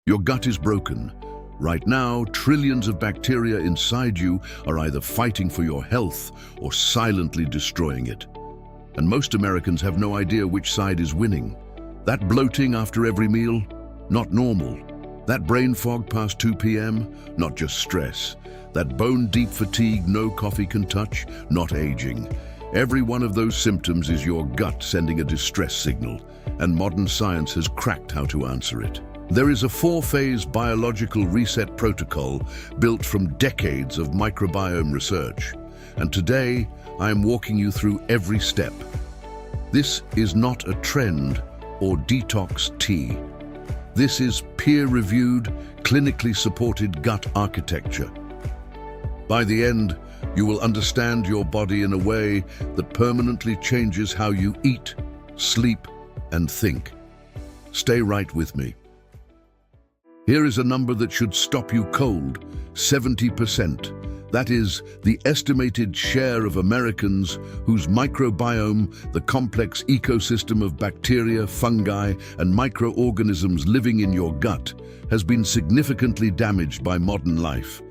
Your gut is broken. Right now, trillions of bacteria inside you are either fighting for your health or silently destroying it. And most Americans have no idea which side is winning. That bloating after every meal? Not normal. That brain fog past 2 p.m.? Not just stress. That bone-deep fatigue no coffee can touch? Not aging. Every one of those symptoms is your gut sending a distress signal, and modern science has cracked how to answer it. There is a 4-phase biological reset protocol built from decades of microbiome research, and today I am walking you through every step. This is not a trend or detox tea. This is peer-reviewed, clinically supported gut architecture. By the end, you will understand your body in a way that permanently changes how you eat, sleep, and think. Stay right with me. Here is a number that should stop you cold: 70%. That is the estimated share of Americans whose microbiome, the complex ecosystem of bacteria, fungi, and microorganisms living in your gut, has been significantly damaged by modern life.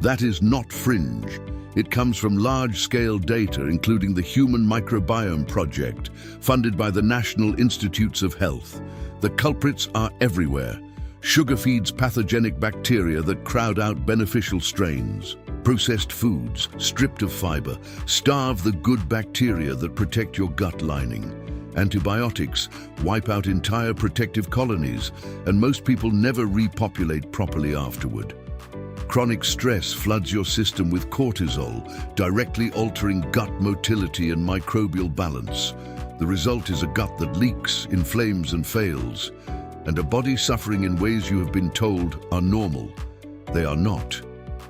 That is not fringe. It comes from large-scale data, including the Human Microbiome Project, funded by the National Institutes of Health. The culprits are everywhere. Sugar feeds pathogenic bacteria that crowd out beneficial strains. Processed foods, stripped of fiber, starve the good bacteria that protect your gut lining. Antibiotics wipe out entire protective colonies, and most people never repopulate properly afterward. Chronic stress floods your system with cortisol, directly altering gut motility and microbial balance. The result is a gut that leaks, inflames, and fails, and a body suffering in ways you have been told are normal. They are not,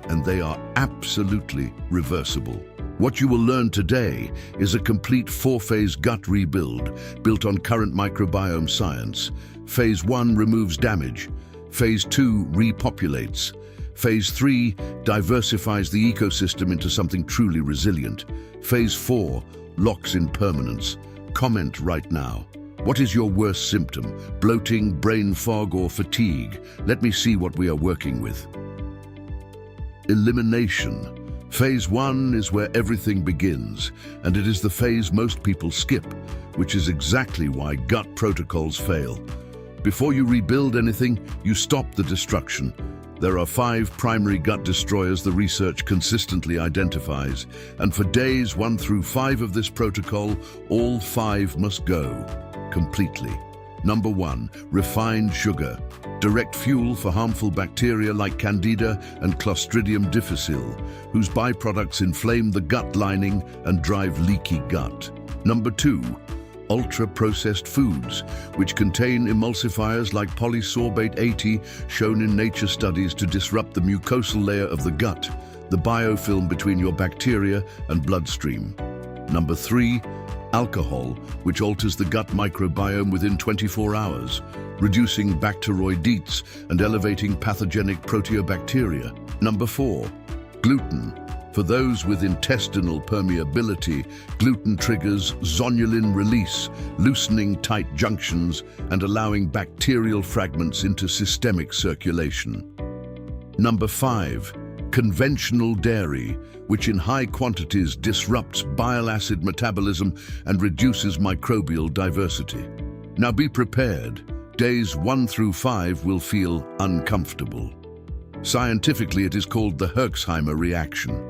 and they are absolutely reversible. What you will learn today is a complete 4-phase gut rebuild built on current microbiome science. Phase 1 removes damage. Phase 2 repopulates. Phase 3 diversifies the ecosystem into something truly resilient. Phase 4 locks in permanence. Comment right now. What is your worst symptom? Bloating, brain fog, or fatigue? Let me see what we are working with. Elimination. Phase 1 is where everything begins, and it is the phase most people skip, which is exactly why gut protocols fail. Before you rebuild anything, you stop the destruction. There are 5 primary gut destroyers the research consistently identifies, and for days 1 through 5 of this protocol, all 5 must go completely. Number 1, refined sugar. Direct fuel for harmful bacteria like Candida and Clostridium difficile, whose byproducts inflame the gut lining and drive leaky gut. Number 2, ultra-processed foods, which contain emulsifiers like polysorbate 80, shown in nature studies to disrupt the mucosal layer of the gut, the biofilm between your bacteria and bloodstream. Number 3, alcohol, which alters the gut microbiome within 24 hours, reducing bacteroidetes and elevating pathogenic proteobacteria. Number 4, gluten. For those with intestinal permeability, gluten triggers zonulin release, loosening tight junctions and allowing bacterial fragments into systemic circulation. Number 5, conventional dairy, which in high quantities disrupts bile acid metabolism and reduces microbial diversity. Now be prepared. Days 1 through 5 will feel uncomfortable. Scientifically, it is called the Herxheimer reaction.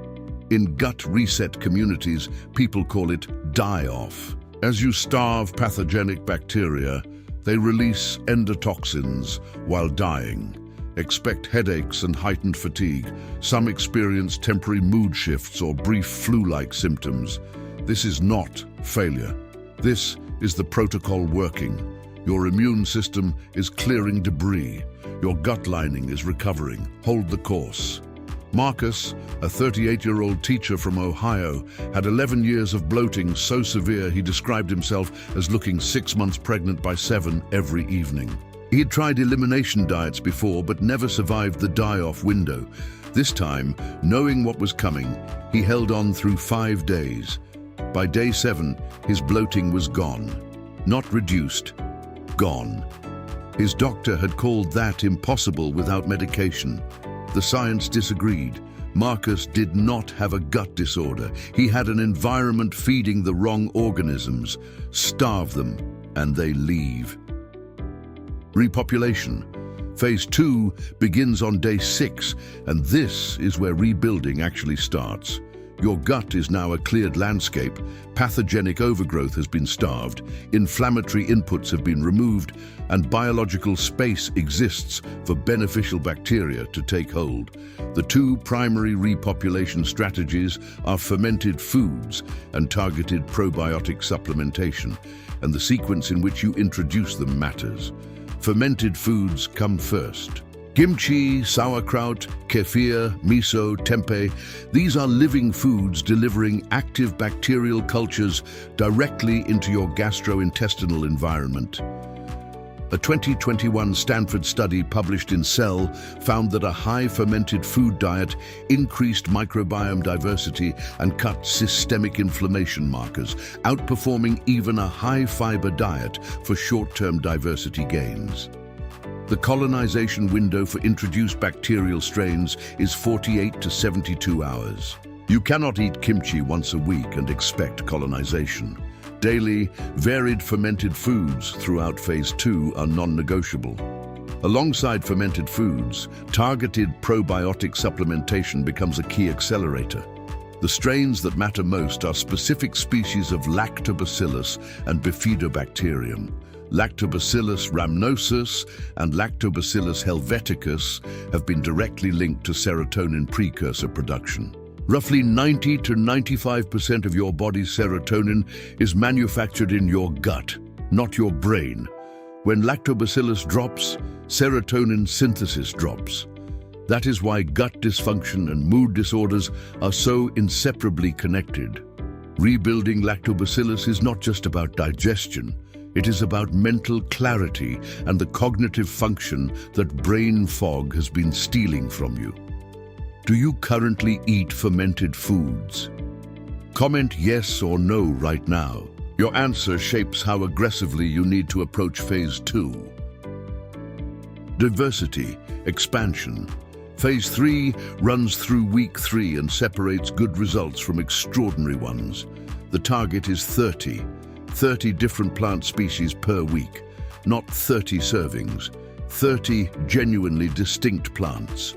In gut reset communities, people call it die-off. As you starve pathogenic bacteria, they release endotoxins while dying. Expect headaches and heightened fatigue. Some experience temporary mood shifts or brief flu-like symptoms. This is not failure. This is the protocol working. Your immune system is clearing debris. Your gut lining is recovering. Hold the course. Marcus, a 38-year-old teacher from Ohio, had 11 years of bloating so severe he described himself as looking 6 months pregnant by 7 every evening. He had tried elimination diets before but never survived the die-off window. This time, knowing what was coming, he held on through 5 days. By day 7, his bloating was gone. Not reduced, gone. His doctor had called that impossible without medication. The science disagreed. Marcus did not have a gut disorder. He had an environment feeding the wrong organisms. Starve them, and they leave. Repopulation. Phase 2 begins on day 6, and this is where rebuilding actually starts. Your gut is now a cleared landscape. Pathogenic overgrowth has been starved, inflammatory inputs have been removed, and biological space exists for beneficial bacteria to take hold. The two primary repopulation strategies are fermented foods and targeted probiotic supplementation, and the sequence in which you introduce them matters. Fermented foods come first. Kimchi, sauerkraut, kefir, miso, tempeh, these are living foods delivering active bacterial cultures directly into your gastrointestinal environment. A 2021 Stanford study published in Cell found that a high fermented food diet increased microbiome diversity and cut systemic inflammation markers, outperforming even a high-fiber diet for short-term diversity gains. The colonization window for introduced bacterial strains is 48 to 72 hours. You cannot eat kimchi once a week and expect colonization. Daily, varied fermented foods throughout Phase 2 are non-negotiable. Alongside fermented foods, targeted probiotic supplementation becomes a key accelerator. The strains that matter most are specific species of Lactobacillus and Bifidobacterium. Lactobacillus rhamnosus and Lactobacillus helveticus have been directly linked to serotonin precursor production. Roughly 90 to 95% of your body's serotonin is manufactured in your gut, not your brain. When Lactobacillus drops, serotonin synthesis drops. That is why gut dysfunction and mood disorders are so inseparably connected. Rebuilding Lactobacillus is not just about digestion. It is about mental clarity and the cognitive function that brain fog has been stealing from you. Do you currently eat fermented foods? Comment yes or no right now. Your answer shapes how aggressively you need to approach Phase 2. Diversity, expansion. Phase 3 runs through week 3 and separates good results from extraordinary ones. The target is 30 different plant species per week, not 30 servings, 30 genuinely distinct plants.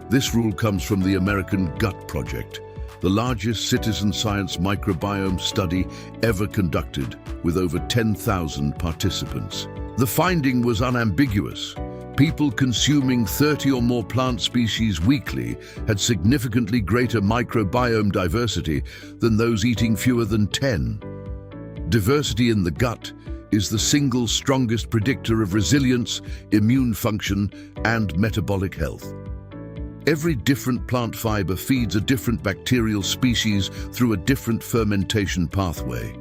This rule comes from the American Gut Project, the largest citizen science microbiome study ever conducted, with over 10,000 participants. The finding was unambiguous. People consuming 30 or more plant species weekly had significantly greater microbiome diversity than those eating fewer than 10. Diversity in the gut is the single strongest predictor of resilience, immune function, and metabolic health. Every different plant fiber feeds a different bacterial species through a different fermentation pathway.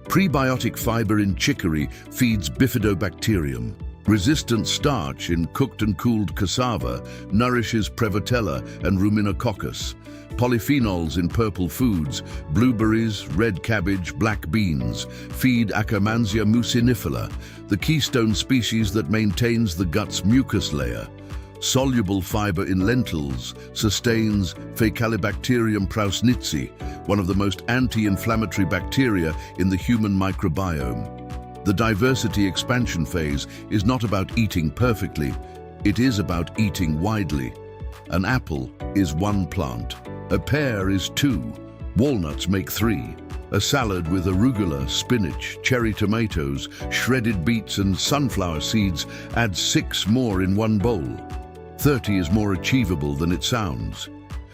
Prebiotic fiber in chicory feeds Bifidobacterium. Resistant starch in cooked and cooled cassava nourishes Prevotella and Ruminococcus. Polyphenols in purple foods, blueberries, red cabbage, black beans, feed Akkermansia mucinifera, the keystone species that maintains the gut's mucus layer. Soluble fiber in lentils sustains Faecalibacterium prausnitzi, one of the most anti-inflammatory bacteria in the human microbiome. The diversity expansion phase is not about eating perfectly, it is about eating widely. An apple is 1 plant, a pear is 2, walnuts make 3, a salad with arugula, spinach, cherry tomatoes, shredded beets and sunflower seeds adds 6 more in 1 bowl. 30 is more achievable than it sounds.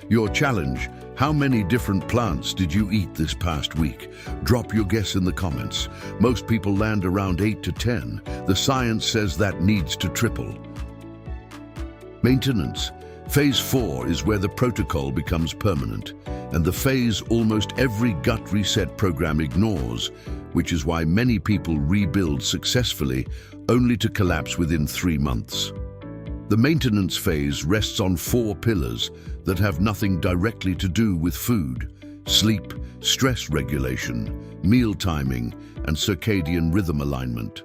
Your challenge: how many different plants did you eat this past week? Drop your guess in the comments. Most people land around 8 to 10. The science says that needs to triple. Maintenance. Phase 4 is where the protocol becomes permanent, and the phase almost every gut reset program ignores, which is why many people rebuild successfully, only to collapse within 3 months. The maintenance phase rests on 4 pillars that have nothing directly to do with food: sleep, stress regulation, meal timing, and circadian rhythm alignment.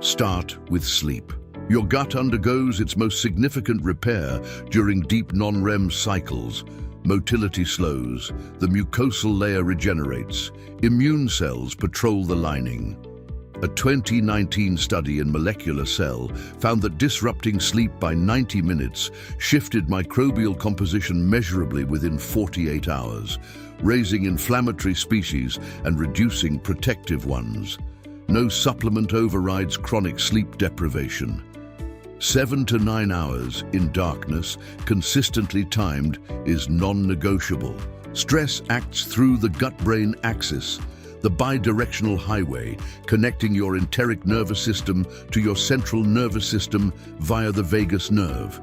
Start with sleep. Your gut undergoes its most significant repair during deep non-REM cycles. Motility slows, the mucosal layer regenerates, immune cells patrol the lining. A 2019 study in Molecular Cell found that disrupting sleep by 90 minutes shifted microbial composition measurably within 48 hours, raising inflammatory species and reducing protective ones. No supplement overrides chronic sleep deprivation. 7 to 9 hours in darkness, consistently timed, is non-negotiable. Stress acts through the gut-brain axis, the bidirectional highway connecting your enteric nervous system to your central nervous system via the vagus nerve.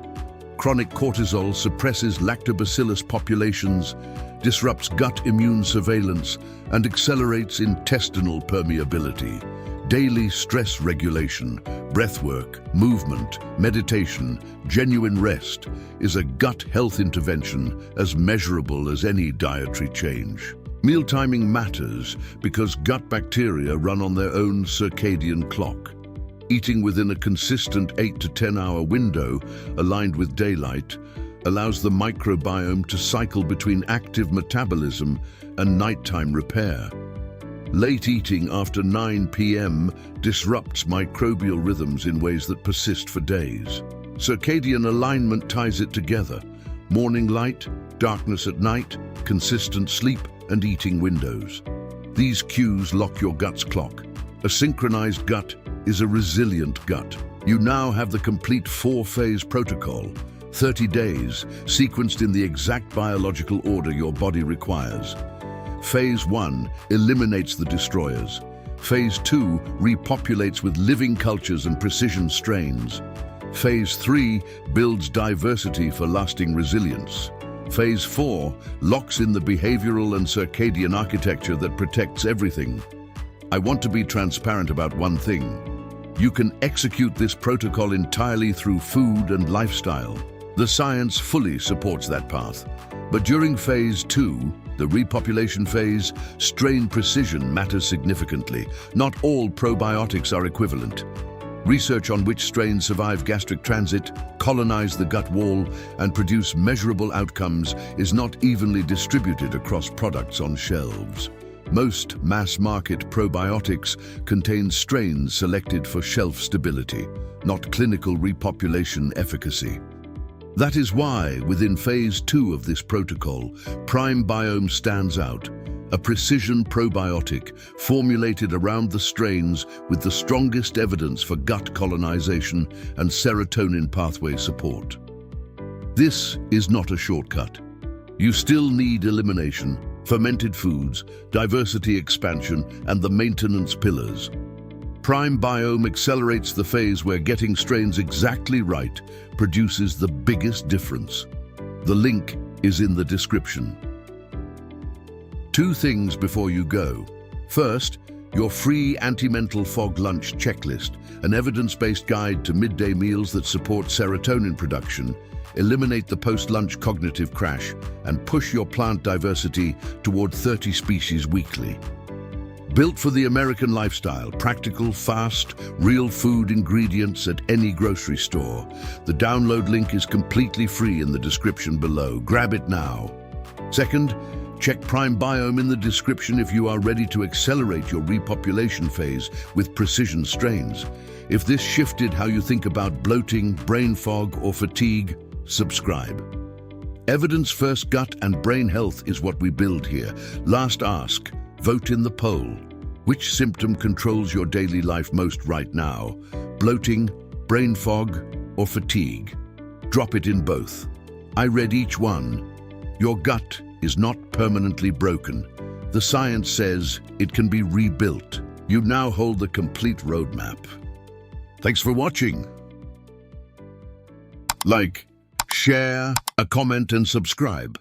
Chronic cortisol suppresses lactobacillus populations, disrupts gut immune surveillance, and accelerates intestinal permeability. Daily stress regulation, breathwork, movement, meditation, genuine rest is a gut health intervention as measurable as any dietary change. Meal timing matters because gut bacteria run on their own circadian clock. Eating within a consistent 8 to 10 hour window, aligned with daylight, allows the microbiome to cycle between active metabolism and nighttime repair. Late eating after 9 p.m. disrupts microbial rhythms in ways that persist for days. Circadian alignment ties it together. Morning light, darkness at night, consistent sleep, and eating windows. These cues lock your gut's clock. A synchronized gut is a resilient gut. You now have the complete 4-phase protocol, 30 days, sequenced in the exact biological order your body requires. Phase 1 eliminates the destroyers. Phase 2 repopulates with living cultures and precision strains. Phase 3 builds diversity for lasting resilience. Phase 4 locks in the behavioral and circadian architecture that protects everything. I want to be transparent about one thing. You can execute this protocol entirely through food and lifestyle. The science fully supports that path. But during Phase 2, the repopulation phase, strain precision matters significantly. Not all probiotics are equivalent. Research on which strains survive gastric transit, colonize the gut wall, and produce measurable outcomes is not evenly distributed across products on shelves. Most mass-market probiotics contain strains selected for shelf stability, not clinical repopulation efficacy. That is why, within Phase 2 of this protocol, Biome stands out, a precision probiotic formulated around the strains with the strongest evidence for gut colonization and serotonin pathway support. This is not a shortcut. You still need elimination, fermented foods, diversity expansion, and the maintenance pillars. Biome accelerates the phase where getting strains exactly right produces the biggest difference. The link is in the description. 2 things before you go. First, your free anti-mental fog lunch checklist, an evidence-based guide to midday meals that support serotonin production, eliminate the post-lunch cognitive crash, and push your plant diversity toward 30 species weekly. Built for the American lifestyle, practical, fast, real food ingredients at any grocery store. The download link is completely free in the description below. Grab it now. Second, check Biome in the description if you are ready to accelerate your repopulation phase with precision strains. If this shifted how you think about bloating, brain fog, or fatigue, subscribe. Evidence-first gut and brain health is what we build here. Last ask. Vote in the poll. Which symptom controls your daily life most right now? Bloating, brain fog, or fatigue? Drop it in both. I read each one. Your gut is not permanently broken. The science says it can be rebuilt. You now hold the complete roadmap. Thanks for watching. Like, share, comment, and subscribe.